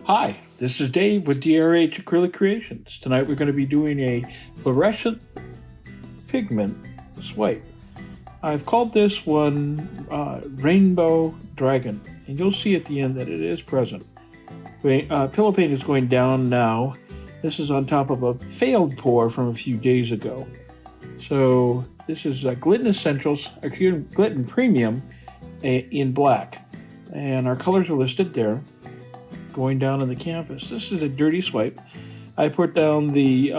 Hi, this is Dave with DRH Acrylic Creations. Tonight we're going to be doing a fluorescent pigment swipe. I've called this one Rainbow Dragon, and you'll see at the end that it is present. Pillow paint is going down now. This is on top of a failed pour from a few days ago. So this is Glidden Essentials, Glidden Premium in black. And our colors are listed there. Going down on the canvas. This is a dirty swipe. I put down the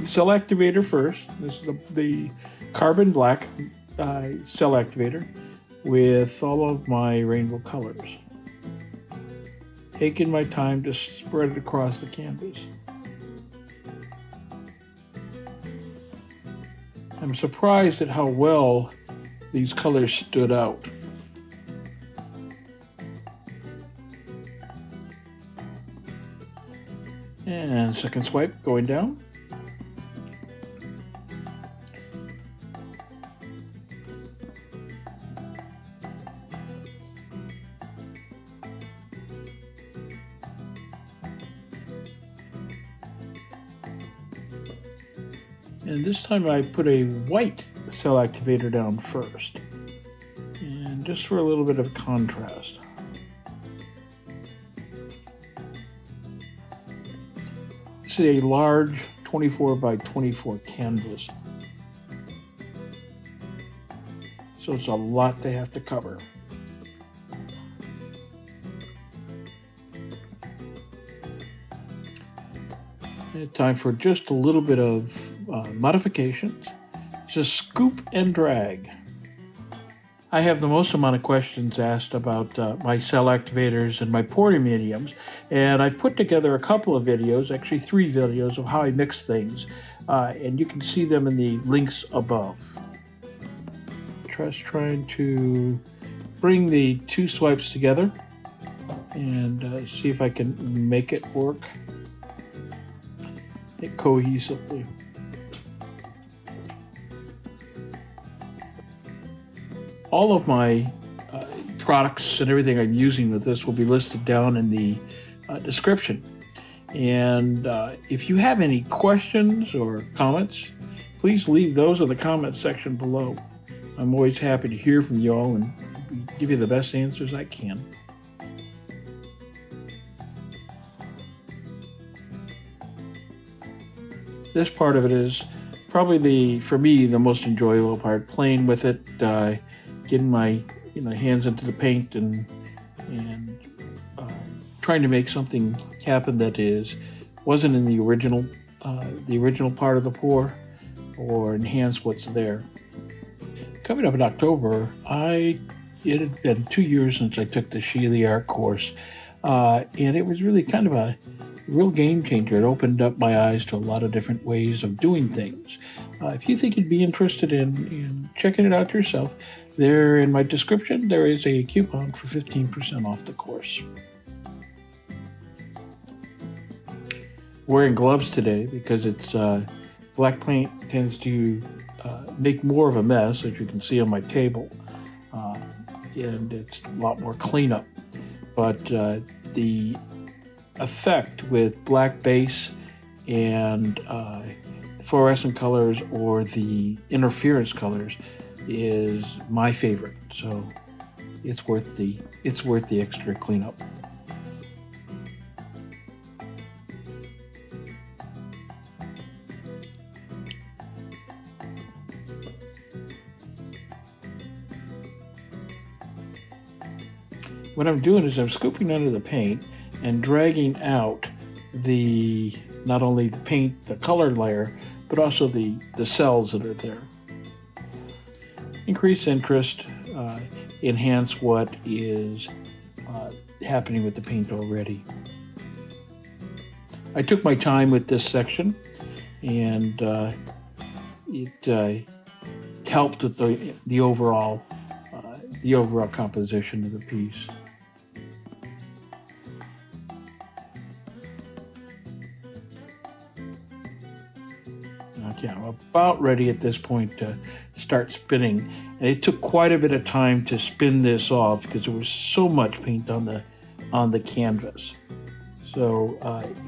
cell activator first. This is the carbon black cell activator with all of my rainbow colors. Taking my time to spread it across the canvas. I'm surprised at how well these colors stood out. And second swipe going down. And this time I put a white cell activator down first. And just for a little bit of contrast. This is a large 24 by 24 canvas. So it's a lot to have to cover. And time for just a little bit of modifications. Just scoop and drag. I have the most amount of questions asked about my cell activators and my pouring mediums, and I've put together a couple of videos, actually 3 videos, of how I mix things, and you can see them in the links above. Just trying to bring the 2 swipes together and see if I can make it work cohesively. All of my products and everything I'm using with this will be listed down in the description. And if you have any questions or comments, please leave those in the comment section below. I'm always happy to hear from you all and give you the best answers I can. This part of it is probably for me, the most enjoyable part, playing with it, getting my hands into the paint and trying to make something happen that wasn't in the original part of the pour, or enhance what's there. Coming up in October, it had been 2 years since I took the Shelee art course, and it was really kind of a real game changer. It opened up my eyes to a lot of different ways of doing things. If you think you'd be interested in checking it out yourself, there in my description, there is a coupon for 15% off the course. Wearing gloves today because it's black paint tends to make more of a mess, as you can see on my table, and it's a lot more cleanup. But the effect with black base and fluorescent colors or the interference colors is my favorite, so it's worth the extra cleanup. What I'm doing is I'm scooping under the paint and dragging out not only the paint, the color layer, but also the cells that are there. Increase interest, enhance what is happening with the paint already. I took my time with this section, and it helped with the overall composition of the piece. Okay, I'm about ready at this point to start spinning, and it took quite a bit of time to spin this off because there was so much paint on the canvas. So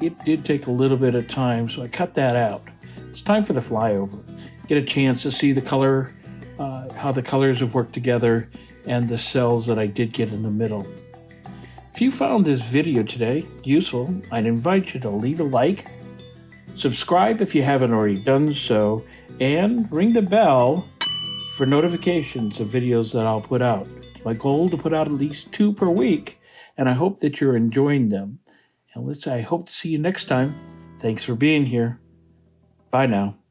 it did take a little bit of time, so I cut that out. It's time for the flyover. Get a chance to see the color, how the colors have worked together, and the cells that I did get in the middle. If you found this video today useful, I'd invite you to leave a like, subscribe if you haven't already done so, and ring the bell for notifications of videos that I'll put out. It's my goal to put out at least 2 per week, and I hope that you're enjoying them. And I hope to see you next time. Thanks for being here. Bye now.